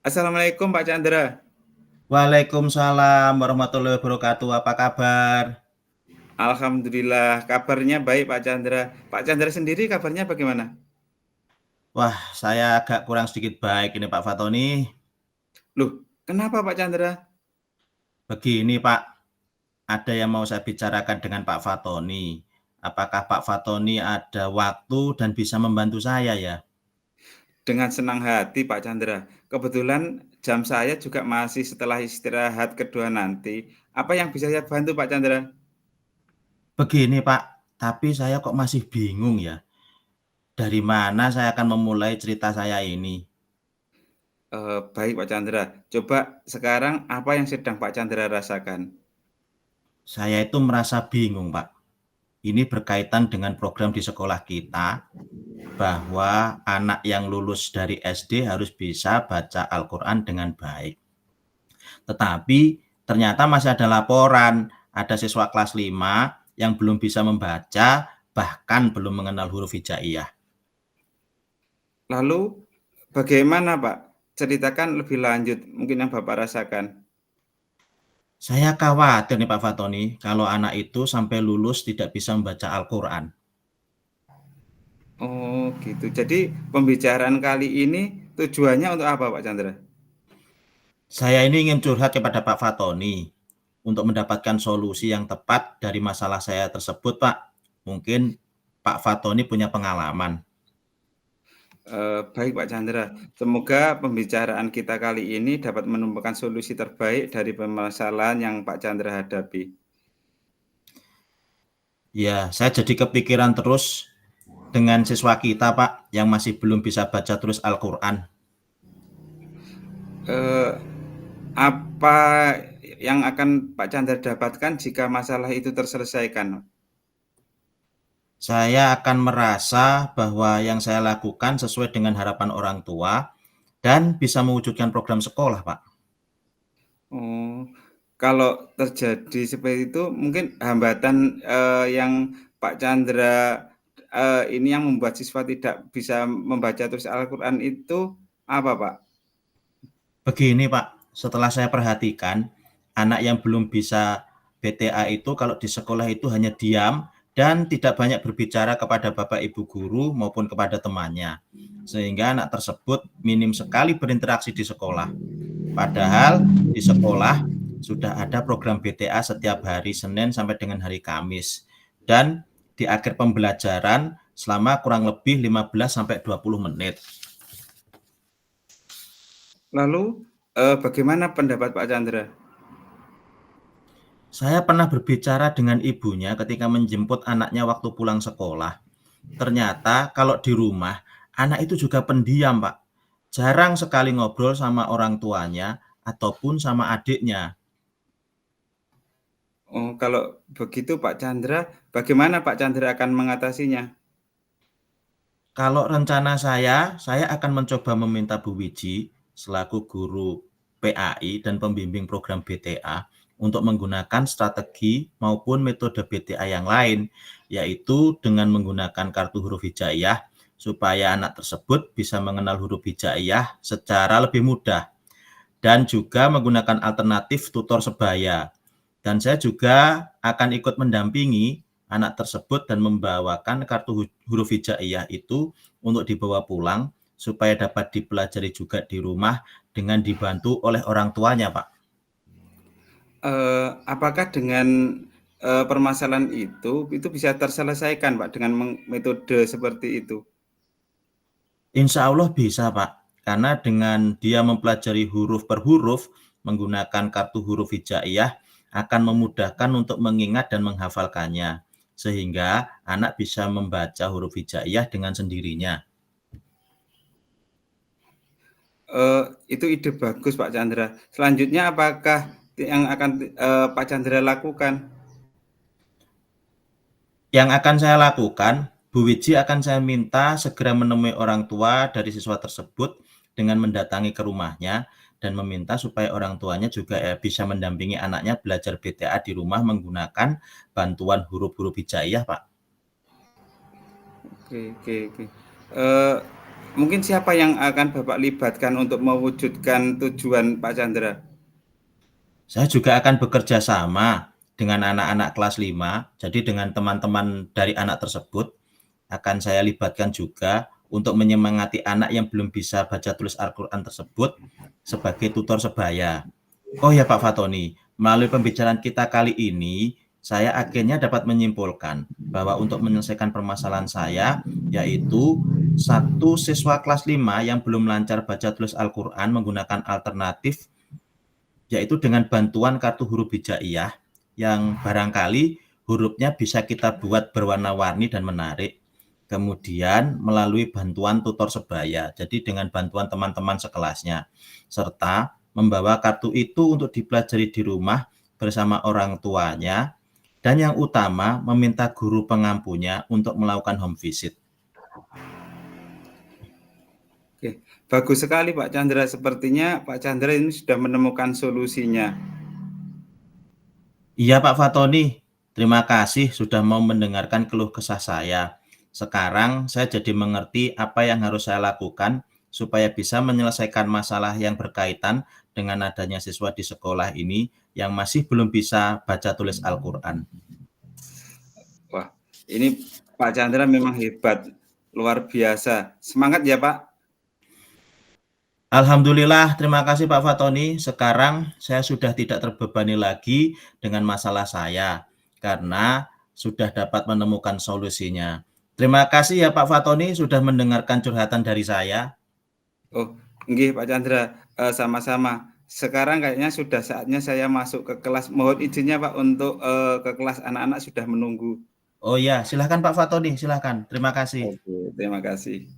Assalamualaikum Pak Chandra. Waalaikumsalam warahmatullahi wabarakatuh. Apa kabar? Alhamdulillah kabarnya baik Pak Chandra. Pak Chandra sendiri kabarnya bagaimana? Wah, saya agak kurang sedikit baik ini Pak Fatoni. Loh, kenapa Pak Chandra? Begini Pak, ada yang mau saya bicarakan dengan Pak Fatoni. Apakah Pak Fatoni ada waktu dan bisa membantu saya ya? Dengan senang hati Pak Chandra. Kebetulan jam saya juga masih setelah istirahat kedua nanti. Apa yang bisa saya bantu Pak Chandra? Begini Pak, tapi saya kok masih bingung ya. Dari mana saya akan memulai cerita saya ini? Baik Pak Chandra. Coba sekarang apa yang sedang Pak Chandra rasakan? Saya itu merasa bingung Pak. Ini berkaitan dengan program di sekolah kita, bahwa anak yang lulus dari SD harus bisa baca Al-Quran dengan baik. Tetapi ternyata masih ada laporan, ada siswa kelas 5 yang belum bisa membaca, bahkan belum mengenal huruf hijaiyah. Lalu bagaimana Pak? Ceritakan lebih lanjut mungkin yang Bapak rasakan. Saya khawatir nih Pak Fatoni, kalau anak itu sampai lulus tidak bisa membaca Al-Quran. Oh gitu. Jadi pembicaraan kali ini tujuannya untuk apa Pak Chandra? Saya ini ingin curhat kepada Pak Fatoni untuk mendapatkan solusi yang tepat dari masalah saya tersebut, Pak. Mungkin Pak Fatoni punya pengalaman. Baik Pak Chandra, semoga pembicaraan kita kali ini dapat menemukan solusi terbaik dari permasalahan yang Pak Chandra hadapi. Ya, saya jadi kepikiran terus dengan siswa kita, Pak, yang masih belum bisa baca terus Al-Quran. Eh, apa yang akan Pak Chandra dapatkan jika masalah itu terselesaikan? Saya akan merasa bahwa yang saya lakukan sesuai dengan harapan orang tua dan bisa mewujudkan program sekolah, Pak. Oh, kalau terjadi seperti itu, mungkin hambatan yang Pak Chandra ini yang membuat siswa tidak bisa membaca terus Al-Quran itu apa, Pak? Begini, Pak, setelah saya perhatikan, anak yang belum bisa BTA itu kalau di sekolah itu hanya diam dan tidak banyak berbicara kepada bapak ibu guru maupun kepada temannya. Sehingga anak tersebut minim sekali berinteraksi di sekolah. Padahal di sekolah sudah ada program BTA setiap hari Senin sampai dengan hari Kamis. Dan di akhir pembelajaran selama kurang lebih 15 sampai 20 menit. Lalu bagaimana pendapat Pak Chandra? Saya pernah berbicara dengan ibunya ketika menjemput anaknya waktu pulang sekolah. Ternyata kalau di rumah, anak itu juga pendiam, Pak. Jarang sekali ngobrol sama orang tuanya ataupun sama adiknya. Oh, kalau begitu Pak Chandra, bagaimana Pak Chandra akan mengatasinya? Kalau rencana saya akan mencoba meminta Bu Wiji selaku guru PAI dan pembimbing program BTA untuk menggunakan strategi maupun metode BTA yang lain, yaitu dengan menggunakan kartu huruf hijaiyah supaya anak tersebut bisa mengenal huruf hijaiyah secara lebih mudah dan juga menggunakan alternatif tutor sebaya. Dan saya juga akan ikut mendampingi anak tersebut dan membawakan kartu huruf hijaiyah itu untuk dibawa pulang supaya dapat dipelajari juga di rumah dengan dibantu oleh orang tuanya, Pak. Apakah dengan permasalahan itu bisa terselesaikan Pak dengan metode seperti itu? Insya Allah bisa, Pak. Karena dengan dia mempelajari huruf per huruf menggunakan kartu huruf hijaiyah akan memudahkan untuk mengingat dan menghafalkannya. Sehingga anak bisa membaca huruf hijaiyah dengan sendirinya. Itu ide bagus Pak Chandra. Selanjutnya apakah yang akan Pak Chandra lakukan? Yang akan saya lakukan, Bu Wiji akan saya minta segera menemui orang tua dari siswa tersebut dengan mendatangi ke rumahnya dan meminta supaya orang tuanya juga bisa mendampingi anaknya belajar BTA di rumah menggunakan bantuan huruf-huruf hijaiyah, Pak. Oke, oke, oke. Eh, mungkin siapa yang akan Bapak libatkan untuk mewujudkan tujuan Pak Chandra? Saya juga akan bekerja sama dengan anak-anak kelas 5, jadi dengan teman-teman dari anak tersebut akan saya libatkan juga untuk menyemangati anak yang belum bisa baca tulis Al-Quran tersebut sebagai tutor sebaya. Oh ya Pak Fatoni, melalui pembicaraan kita kali ini, saya akhirnya dapat menyimpulkan bahwa untuk menyelesaikan permasalahan saya, yaitu satu siswa kelas 5 yang belum lancar baca tulis Al-Quran menggunakan alternatif, yaitu dengan bantuan kartu huruf hijaiyah yang barangkali hurufnya bisa kita buat berwarna-warni dan menarik. Kemudian melalui bantuan tutor sebaya, jadi dengan bantuan teman-teman sekelasnya, serta membawa kartu itu untuk dipelajari di rumah bersama orang tuanya, dan yang utama meminta guru pengampunya untuk melakukan home visit. Oke, bagus sekali Pak Chandra. Sepertinya Pak Chandra ini sudah menemukan solusinya. Iya Pak Fatoni, terima kasih sudah mau mendengarkan keluh kesah saya. Sekarang saya jadi mengerti apa yang harus saya lakukan supaya bisa menyelesaikan masalah yang berkaitan dengan adanya siswa di sekolah ini yang masih belum bisa baca tulis Al-Quran. Wah, ini Pak Chandra memang hebat, luar biasa. Semangat ya Pak. Alhamdulillah, terima kasih Pak Fatoni. Sekarang saya sudah tidak terbebani lagi dengan masalah saya karena sudah dapat menemukan solusinya. Terima kasih ya Pak Fatoni sudah mendengarkan curhatan dari saya. Oh, nggih Pak Chandra, sama-sama. Sekarang kayaknya sudah saatnya saya masuk ke kelas. Mohon izinnya Pak untuk ke kelas, anak-anak sudah menunggu. Oh ya, silahkan Pak Fatoni, silahkan. Terima kasih. Oke, terima kasih.